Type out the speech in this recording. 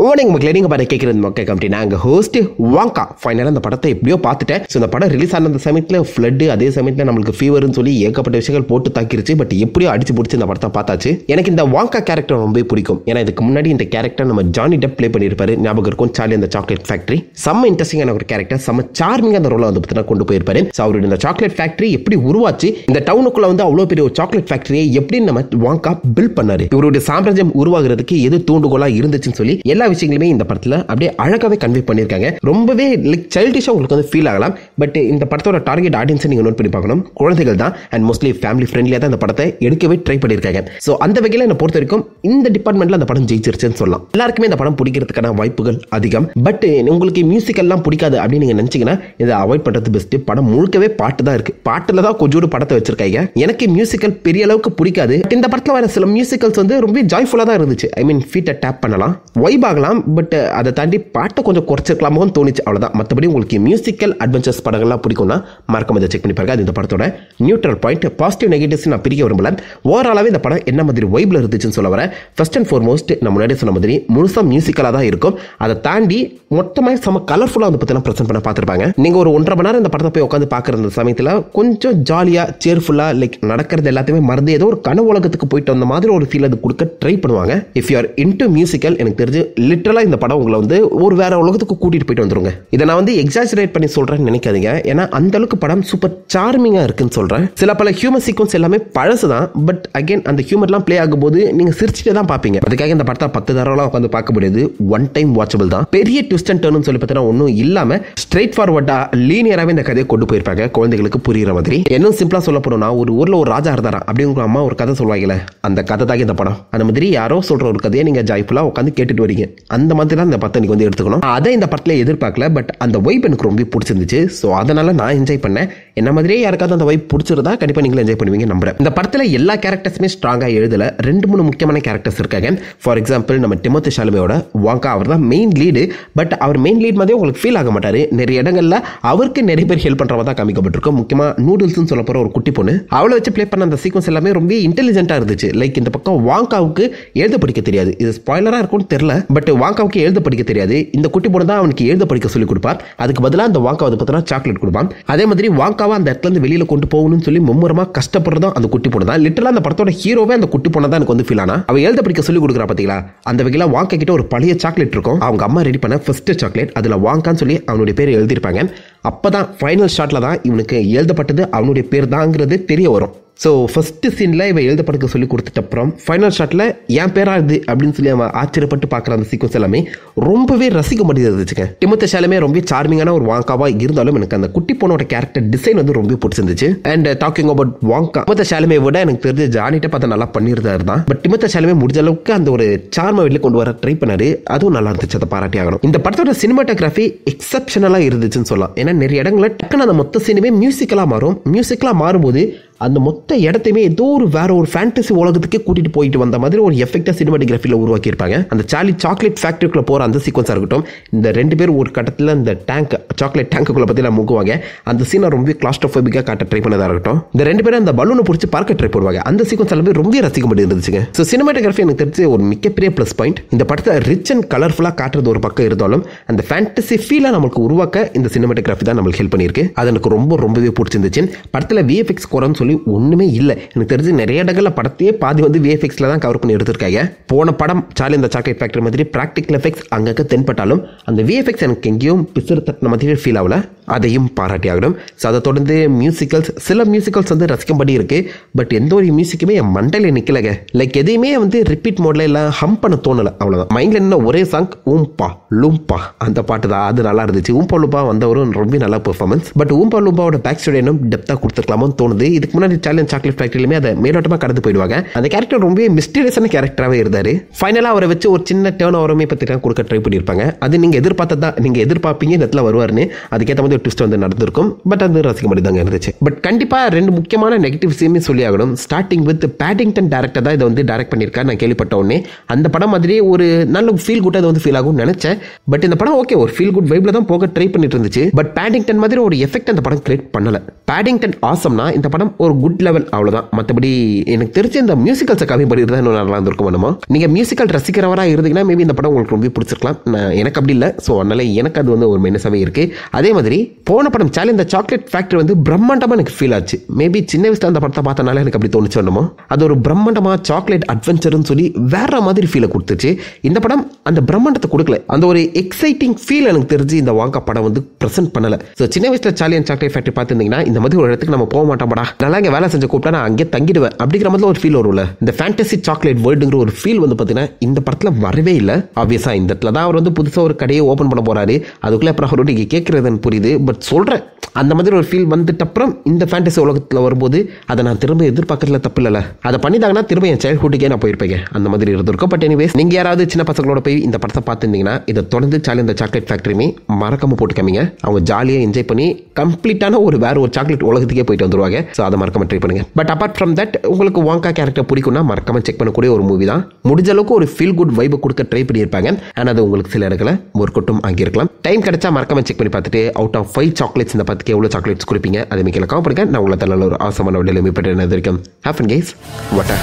Owning மக்களே, நீங்க பாரு கேட்கறது மக்கள் கம்பெனி. நாங்கள் ஹோஸ்ட் வாங்கா ஃபைனலாக அந்த படத்தை எப்படியோ பார்த்துட்டேன். ஸோ இந்த படம் ரிலீஸ் ஆன அந்த சமயத்தில் ஃப்ளட்டு, அதே சமயத்தில் நம்மளுக்கு ஃபீவர்னு சொல்லி ஏகப்பட்ட விஷயங்கள் போட்டு தாக்கிருச்சு. பட் எப்படியோ அடிச்சு பிடிச்சி இந்த படத்தை பார்த்தாச்சு. எனக்கு இந்த வாங்கா கேரக்டர் ரொம்ப பிடிக்கும். ஏன்னா இதுக்கு முன்னாடி இந்த கேரக்டர் நம்ம ஜானி டெப் ப்ளே பண்ணியிருப்பாரு, ஞாபகம் இருக்கும், சார்லி அந்த சாக்லேட் ஃபேக்டரி. செம்ம இன்ட்ரெஸ்டிங்கான ஒரு கேரக்டர், செம்ம சார்மிங்காக அந்த ரோலை வந்து பார்த்தீங்கன்னா கொண்டு போயிருப்பாரு. ஸோ அவருடைய இந்த சாக்லேட் ஃபேக்டரி எப்படி உருவாச்சு, இந்த டவுனுக்குள்ள வந்து அவ்வளோ பெரிய ஒரு சாக்லேட் ஃபேக்டரியை எப்படி நம்ம வாங்கா பில்ட் பண்ணாரு, இவருடைய சாம்ராஜ்யம் உருவாகிறதுக்கு எது தூண்டுகோலா இருந்துச்சுன்னு சொல்லி எல்லா விஷயங்களுமே இந்த படத்துல அப்படியே அழகாவே கன்வே பண்ணிருக்காங்க. ரொம்பவே லைக் சைல்டிஷா உங்களுக்கு வந்து ஃபீல் ஆகலாம். பட் இந்த படத்தோட டார்கெட் ஆடியன்ஸை நீங்க நோட் பண்ணி பார்க்கணும், குழந்தைகள் தான். அண்ட் மோஸ்ட்லி ஃபேமிலி ஃப்ரெண்ட்லியா தான் இந்த படத்தை எடுக்கவே ட்ரை பண்ணிருக்காங்க. ஸோ அந்த வகையில் என்ன பொறுத்த வரைக்கும் இந்த டிபார்ட்மெண்ட்ல அந்த படம் ஜெயிச்சிருச்சுன்னு சொல்லலாம். எல்லாருக்குமே இந்த படம் பிடிக்கிறதுக்கான வாய்ப்புகள் அதிகம். பட் உங்களுக்கு மியூசிக் எல்லாம் பிடிக்காது அப்படின்னு நீங்க நினைச்சீங்கன்னா இதை அவாய்ட் பண்றது பெஸ்ட். படம் முழுக்கவே பாட்டு தான் இருக்கு, பாட்டுல தான் கொஞ்சோடு படத்தை வச்சிருக்காங்க. எனக்கு மியூசிக்கல் பெரிய அளவுக்கு பிடிக்காது. இந்த படத்துல வர சில மியூசிக்கல்ஸ் வந்து ரொம்ப ஜாய்ஃபுல்லா தான் இருந்துச்சு. ஐ மீன் ஃபீட்டை டேப் பண்ணலாம், வைப் ஆகலாம். பட் அதை தாண்டி பாட்டை கொஞ்சம் குறைச்சிருக்கலாமோ தோணுச்சு, அவ்வளவுதான். மற்றபடி உங்களுக்கு மியூசிக்கல் அட்வென்ச்சர்ஸ் படங்கள்லாம் பிடிக்கும்னா மறக்காம இதை செக் பண்ணி பாருங்க. அது இந்த படத்தோட நியூட்ரல் பாயிண்ட். பாசிட்டிவ் நெகட்டிவ்ஸ் நான் பிரிக்க விரும்பல. ஓவராலாவே இந்த படம் என்ன மாதிரி வைப்ல இருந்துச்சுன்னு சொல்ல வரேன். ஃபர்ஸ்ட் அண்ட் ஃபார்மோஸ்ட் நம்ம முன்னாடி சொன்ன மாதிரி முழுசா மியூசிக்கலா தான் இருக்கும். அதை தாண்டி மொத்தமாக செம கலர்ஃபுல்லா வந்து பார்த்தீங்கன்னா பிரசன்ட் பண்ண பார்த்துருப்பாங்க. நீங்க ஒரு 1.5 மணி நேரம் இந்த படத்தை போய் உட்காந்து பார்க்குற அந்த சமயத்தில் கொஞ்சம் ஜாலியா சேர்ஃபுல்லா லைக் நடக்கிறது எல்லாத்தையுமே மறந்து ஏதோ ஒரு கனவு உலகத்துக்கு போயிட்டு வந்த மாதிரி ஒரு ஃபீல் அது கொடுக்க ட்ரை பண்ணுவாங்க. If you are into musical, எனக்கு தெரிஞ்சு லிட்டரலா இந்த படம் உங்களை வந்து ஒரு வேற உலகத்துக்கு கூட்டிட்டு போயிட்டு வந்துருங்க. இதை நான் வந்து எக்ஸாஜரேட் பண்ணி சொல்றேன்னு நினைக்காதீங்க. ஏன்னா அந்த அளவுக்கு படம் சூப்பர் சார்மிங்கா இருக்குன்னு சொல்றேன். சில பல ஹியூமர் சீக்வன்ஸ் எல்லாமே பழசு தான். பட் அகைன் அந்த ஹியூமர்லாம் பிளே ஆகும்போது நீங்க சிரிச்சுட்டே தான் பார்ப்பீங்க. அதுக்காக இந்த படத்தை 10 தடவை உட்காந்து பார்க்க முடியாது. ஒன் டைம் வாட்சபிள் தான். பெரிய ட்விஸ்ட் அண்ட் டர்ன் சொல்லி பார்த்தீங்கன்னா ஒன்றும் இல்லாம ஸ்ட்ரெயிட் ஃபார்வர்டா லீனியராகவே இந்த கதையை கொண்டு போயிருப்பாங்க, குழந்தைகளுக்கு புரியுற மாதிரி. இன்னும் சிம்பிளா சொல்ல போனோம்னா ஒரு ஊர்ல ஒரு ராஜா இருந்தாரா அப்படின்னு அம்மா ஒரு கதை சொல்லுவாங்கல்ல, அந்த கதை தான் இந்த படம். அந்த மாதிரி யாரோ சொல்ற ஒரு கதையை நீங்க ஜாய்ஃபுல்லா உட்காந்து கேட்டுட்டு வரீங்க. அந்த மாதிரி தான் இந்த படத்தை நீங்க வந்து எடுத்துக்கணும். அதை இந்த படத்துல எதிர்பார்க்கல. பட் அந்த வைப் எனக்கு ரொம்ப பிடிச்சிருந்துச்சு. ஸோ அதனால நான் என்ஜாய் பண்ணேன். என்ன மாதிரியே யாருக்காவது அந்த வைப் பிடிச்சிருந்தா கண்டிப்பா நீங்களும் என்ஜாய் பண்ணுவீங்க நம்புறேன். இந்த படத்துல எல்லா கேரக்டர்ஸுமே ஸ்ட்ராங்கா எழுதல. 2-3 முக்கியமான கேரக்டர்ஸ் இருக்காங்க. ஃபார் எக்ஸாம்பிள் நம்ம டிமோத்தி ஷாலமேயோட வாங்கா, அவர் தான் மெயின் லீடு. பட் அவர் மெயின் லீட் மாதிரி உங்களுக்கு ஃபீல் ஆக மாட்டாரு. நிறைய இடங்கள்ல அவருக்கு நிறைய பேர் ஹெல்ப் பண்ற மாதிரி தான் காமிக்கப்பட்டிருக்கும். முக்கியமா நூடுல்ஸ் சொல்ல போற ஒரு குட்டி பொண்ணு, அவளை வச்சு பிளே பண்ண அந்த சீக்வன்ஸ் எல்லாமே ரொம்ப இன்டெலிஜென்ட்டா இருந்துச்சு. லைக் இந்த பக்கம் வாங்காவுக்கு எழுத படிக்க தெரியாது, இது ஸ்பாயிலரா இருக்கும்னு தெரியல. பட் வாங்காவுக்கு எழுத படிக்க தெரியாது. இந்த குட்டி பொண்ணு தான் அவனுக்கு எழுத படிக்க சொல்லி கொடுப்பார். அதுக்கு பதிலாக அந்த வாங்கா வந்து பார்த்தீங்கன்னா சாக்லேட் கொடுப்பான். அதே மாதிரி வாங்காவை அந்த இடத்துல இருந்து வெளியில கொண்டு போகணும்னு சொல்லி மும்முரமா கஷ்டப்படுறதும் அந்த குட்டி பொண்ணு தான். லிட்டரலா அந்த படத்தோட ஹீரோவே அந்த குட்டி பொண்ணு தான் எனக்கு வந்து ஃபீல் ஆனா. அவ எழுத படிக்க சொல்லி கொடுக்குறா பாத்தீங்களா. அந்த வகையில வாங்கா கிட்ட ஒரு பழைய சாக்லேட் இருக்கும், அவங்க அம்மா ரெடி பண்ண ஃபர்ஸ்ட் சாக்லேட். அதுல வாங்கான்னு சொல்லி அவனுடைய பேர் எழுதியிருப்பாங்க. அப்பதான் ஃபைனல் ஷாட்ல தான் இவனுக்கு எழுதப்பட்டது அவனுடைய பேர் தான்ங்கிறது தெரிய வரும். ஸோ ஃபர்ஸ்ட் சீன்ல இவன் எழுத படுக்க சொல்லி கொடுத்துட்ட அப்புறம் ஃபைனல் ஷாட்ல என் பேரா இது அப்படின்னு சொல்லி அவன் ஆச்சரியப்பட்டு பார்க்குற அந்த சீக்வன்ஸ் எல்லாமே ரொம்பவே ரசிக்க முடியாது இருந்துச்சுங்க. டிமோத்தி ஷாலமே ரொம்ப சார்மிங்கான ஒரு வாங்காவா இருந்தாலும் எனக்கு அந்த குட்டி பொண்ணோட கேரக்டர் டிசைன் வந்து ரொம்ப பிடிச்சிருந்துச்சு. And talking about Vanga, Timothy ஷாலமே விட எனக்கு தெரிஞ்சு ஜானிட்ட பார்த்தா நல்லா பண்ணியிருந்தாரு தான். பட் டிமோத்தி ஷாலமே முடிஞ்ச அளவுக்கு அந்த ஒரு சார்மை வெளில கொண்டு வர ட்ரை பண்ணாரு. அதுவும் நல்லா இருந்துச்சு, அதை பாராட்டி ஆகணும். இந்த படத்தோட சினிமாட்டோகிராஃபி எக்ஸப்ஷனலா இருந்துச்சுன்னு சொல்லலாம். ஏன்னா நிறைய இடங்கள்ல டக்குன்னு அந்த மொத்த சீனுமே மியூசிக்கலா மாறும். மியூசிக்கலா மாறும்போது அந்த மொத்த இடத்தையுமே ஏதோ ஒரு வேற ஒரு ஃபேண்டசி உலகத்துக்கே கூட்டிட்டு போயிட்டு வந்த மாதிரி ஒரு எஃபெக்டா சினிமாட்டோகிராஃபில உருவாக்கி இருப்பாங்க. அந்த சார்லி சாக்லேட் ஃபேக்டரிக்குள்ள போற அந்த சீக்வன்ஸா இருக்கட்டும், இந்த 2 பேர் ஒரு கட்டத்தில் இந்த டேங்க் சாக்லேட் டேங்குக்குள்ள பத்தி எல்லாம் முக்குவாங்க. அந்த சீனை ரொம்ப கிளாஸ்ட்ரோபோபிக்கா காட்ட ட்ரை பண்ணதா இருக்கட்டும், இந்த 2 பேரும் அந்த பலூனை பிடிச்சி பார்க்க ட்ரை பண்ணுவாங்க. அந்த சீக்வன்ஸ் எல்லாமே ரொம்ப ரசிக்க முடியாது இருந்துச்சுங்க. ஸோ சினிமாட்டோகிராஃபி எனக்கு தெரிஞ்சு ஒரு மிகப்பெரிய ப்ளஸ் பாயிண்ட். இந்த படத்தை ரிச் அண்ட் கலர்ஃபுல்லா காட்டுறது ஒரு பக்கம் இருந்தாலும் அந்த ஃபேண்டசி ஃபீலை நமக்கு உருவாக்க இந்த சினிமாட்டோகிராஃபி தான் நம்மளுக்கு ஹெல்ப் பண்ணியிருக்கு. அது எனக்கு ரொம்பவே பிடிச்சிருந்துச்சு. படத்தில் விஎஃப்எக்ஸ் குறைன்னு சொல்லி ஒண்ணுமே இல்ல. எனக்கு தெரிஞ்சு நிறைய இடங்கள்ல படத்தையே பாதி வந்து விஎஃப்எக்ஸ்ல தான் கவர் பண்ணி எடுத்திருக்காங்க. போன படம் சார்லி இந்த சாக்லேட் ஃபேக்டரி மாதிரி பிராக்டிகல் எஃபெக்ட்ஸ் அங்கங்க தென்பட்டாலும் அந்த விஎஃப்எக்ஸ் எனக்கு எங்கேயும் பிசுறு தட்டின மாதிரி ஃபீல் ஆகல. அதையும் பாராட்டி ஆகணும். ஸோ அதை தொடர்ந்து மியூசிக்கல்ஸ், சில மியூசிக்கல்ஸ் வந்து ரசிக்கும்படி இருக்கு. பட் எந்த ஒரு மியூசிக்குமே என் மண்டையில நிக்கலங்க. லைக் எதையுமே வந்து ரிப்பீட் மோட்ல எல்லாம் ஹம் பண்ண தோணல, அவ்வளவுதான். மைண்ட்ல என்ன ஒரே சாங் ஊம்பா லூம்பா, அந்த பாட்டு தான், அது நல்லா இருந்துச்சு. ஊம்பா லூம்பா வந்தவரும் ரொம்ப நல்ல பெர்ஃபார்மன்ஸ். பட் ஊம்பா லூம்பாவோட பேக் ஸ்டோரி இன்னும் டெப்தா கொடுத்துருக்கலாமோன்னு தோணுது. இதுக்கு முன்னாடி சார்லி சாக்லேட் ஃபேக்டரியிலுமே அதை மேலோட்டமா கடந்து போயிடுவாங்க. அந்த கேரக்டர் ரொம்ப மிஸ்டீரியஸான கேரக்டராகவே இருந்தாரு. ஃபைனலா அவரை வச்சு ஒரு சின்ன டேர்ன் ஓவருமே பத்தி கொடுக்க ட்ரை பண்ணியிருப்பாங்க. அது நீங்க எதிர்பார்த்ததான், நீங்க எதிர்பார்ப்பீங்க இந்த இடத்துல வருவாருன்னு. அதுக்கேற்ற மாதிரி ஒரு ட்விஸ்ட் வந்து நடந்திருக்கும். பட் அது ரசிக்க முடியாதாங்க இருந்துச்சு. பட் கண்டிப்பா 2 முக்கியமான நெகட்டிவ்ஸையுமே சொல்லி ஆகணும். ஸ்டார்டிங் வித் பேடிங்டன் டேரக்டர் தான் இதை வந்து டைரக்ட் பண்ணியிருக்காரு. நான் கேள்விப்பட்ட உடனே அந்த படம் மாதிரி ஒரு நல்ல ஃபீல் குட் அது வந்து ஃபீல் ஆகும்னு நினைச்சேன். பட் இந்த படம் ஓகே ஒரு ஃபீல் குட் வைப்ல தான் போக ட்ரை பண்ணிட்டு இருந்துச்சு. பட் பேடிங்டன் மாதிரி ஒரு எஃபெக்ட் அந்த படம் கிரியேட் பண்ணல. பேடிங்டன் ஆசம்னா இந்த படம் ஒரு குட் லெவல் அவ்வளோதான். மற்றபடி எனக்கு தெரிஞ்ச இந்த மியூசிக்கல்ஸை கம்மி பண்ணிட்டு தான் இன்னும் நல்லா இருந்திருக்கும். வேணுமா நீங்கள் மியூசிக்கல் ரசிக்கிறவராக இருந்தீங்கன்னா மேபி இந்த படம் உங்களுக்கு ரொம்ப பிடிச்சிருக்கலாம். எனக்கு அப்படி இல்லை. ஸோ அதனால எனக்கு அது வந்து ஒரு மைனஸாகவே இருக்குது. அதே மாதிரி போன படம் சார்லி இந்த சாக்லேட் ஃபேக்டரி வந்து பிரம்மாண்டமாக எனக்கு ஃபீல் ஆச்சு. மேபி சின்ன வயசில் அந்த படத்தை பார்த்தனால எனக்கு அப்படி தோணுச்சு. வேணுமோ அது ஒரு பிரம்மாண்டமாக சாக்லேட் அட்வென்ச்சர்னு சொல்லி வேற மாதிரி ஃபீலை கொடுத்துச்சு. இந்த படம் அந்த பிரம்மாண்டத்தை கொடுக்கல. அந்த ஒரு எக்ஸைட்டிங் ஃபீல் எனக்கு தெரிஞ்சு இந்த வாங்கா படம் வந்து ப்ரெசென்ட் பண்ணல. ஸோ சின்ன வயசில் சார்லி அண்ட் சாக்லேட் ஃபேக்டரி பார்த்துருந்தீங்கன்னா இந்த மாதிரி ஒரு இடத்துக்கு நம்ம போக மாட்டோம்டா, நல்லா இங்கே வேலை செஞ்சு கூப்பிட்டா நான் அங்கே தங்கிடுவேன் அப்படிங்கிற மாதிரி ஒரு ஃபீல் வரும்ல. இந்த ஃபேண்டசி சாக்லேட் வேர்ல்டுங்கிற ஒரு ஃபீல் வந்து பார்த்தீங்கன்னா இந்த படத்தில் வரவே இல்லை. ஆப்வியஸாக இந்த இடத்துல தான் அவர் வந்து புதுசாக ஒரு கடையை ஓப்பன் பண்ண போறாரு. அதுக்குள்ளே அப்புறம் அவரோட இங்கே கேட்குறதுன்னு புரியுது. பட் சொல்கிறேன் அந்த மாதிரி ஒரு ஃபீல் வந்துட்டு அப்புறம் இந்த ஃபேண்டசி உலகத்தில் வரும்போது அதை நான் திரும்ப எதிர்பார்க்கறதுல தப்பு இல்லைல்ல. அதை பண்ணிட்டாங்கன்னா திரும்ப என் சைல்ட்ஹுட்டுக்கே நான் போயிருப்பேன். அந்த மாதிரி இருந்திருக்கும். பட் எனிவேஸ் நீங்கள் யாராவது சின்ன பசங்களோட போய் இந்த படத்தை பார்த்துருந்தீங்கன்னா இதை தொடர்ந்து சார்லி இந்த சாக்லேட் ஃபேக்டரியுமே மறக்காம போட்டு காமிங்க. அவங்க ஜாலியாக என்ஜாய் பண்ணி கம்ப்ளீட்டான வேற ஒரு சாக்லேட் உலகத்துக்கே போயிட்டு வந்துருவாங்க. ஸோ அதை மறக்காம ட்ரை பண்ணுங்க. பட் அப்பார்ட் ஃப்ரம் தட் உங்களுக்கு வாங்கா கேரக்டர் பிடிக்கும்னா மறக்காம செக் பண்ணக்கூடிய ஒரு மூவி தான். முடிஞ்ச அளவுக்கு ஒரு ஃபீல் குட் வைபை கொடுக்க ட்ரை பண்ணியிருப்பாங்க. ஆனால் அது உங்களுக்கு சில இடங்களில் ஒர்க் அவுட்டும் ஆகியிருக்கலாம். டைம் கிடைச்சா மறக்காம செக் பண்ணி பார்த்துட்டு அவுட் ஆஃப் 5 சாக்லேட்ஸ் இந்த பத்துக்கு எவ்வளோ சாக்லேட்ஸ் கொடுப்பீங்க அதை மிக்க காம் பண்ணுங்க. நான் உங்களை நல்ல ஒரு ஆசமான வீடியோவில் மீட் பண்ணுறது வரைக்கும் ஹேவ் ஃபன் கைஸ். வாட்டா